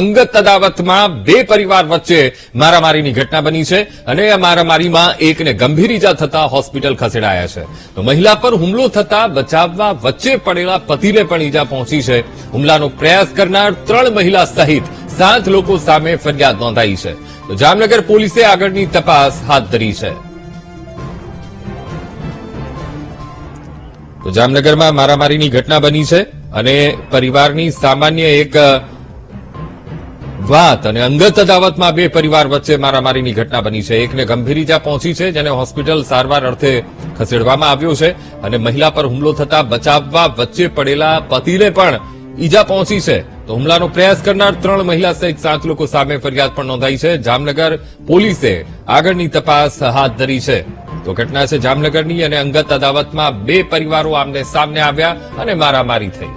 અંગત અદાવતમાં બે પરિવાર વચ્ચે મારામારીની ઘટના બની છે અને આ મારામારીમાં એકને ગંભીર ઈજા થતા હોસ્પિટલ ખસેડાયા છે. તો મહિલા પર હુમલો થતા બચાવવા વચ્ચે પડેલા પતિને પણ ઈજા પહોંચી છે. હુમલાનો પ્રયાસ કરનાર 3 મહિલા સહિત 7 લોકો સામે ફરિયાદ નોંધાઈ છે. તો જામનગર પોલીસે આગળની તપાસ હાથ ધરી છે. તો જામનગરમાં મારામારીની ઘટના બની છે અને પરિવારની સામાન્ય એક વાત અને અંગત અદાવતમાં બે પરિવાર વચ્ચે મારામારીની ઘટના બની છે. એકને ગંભીર ઈજા પહોંચી છે, જેને હોસ્પિટલ સારવાર અર્થે ખસેડવામાં આવ્યો છે અને મહિલા પર હુમલો થતા બચાવવા વચ્ચે પડેલા પતિને પણ ઈજા પહોંચી છે. તો હુમલાનો પ્રયાસ કરનાર 3 મહિલા સહિત 7 લોકો સામે ફરિયાદ પણ નોંધાઈ છે. જામનગર પોલીસે આગળની તપાસ હાથ ધરી છે. તો ઘટના છે જામનગરની અને અંગત અદાવતમાં બે પરિવારો આમને સામને આવ્યા અને મારામારી થઈ.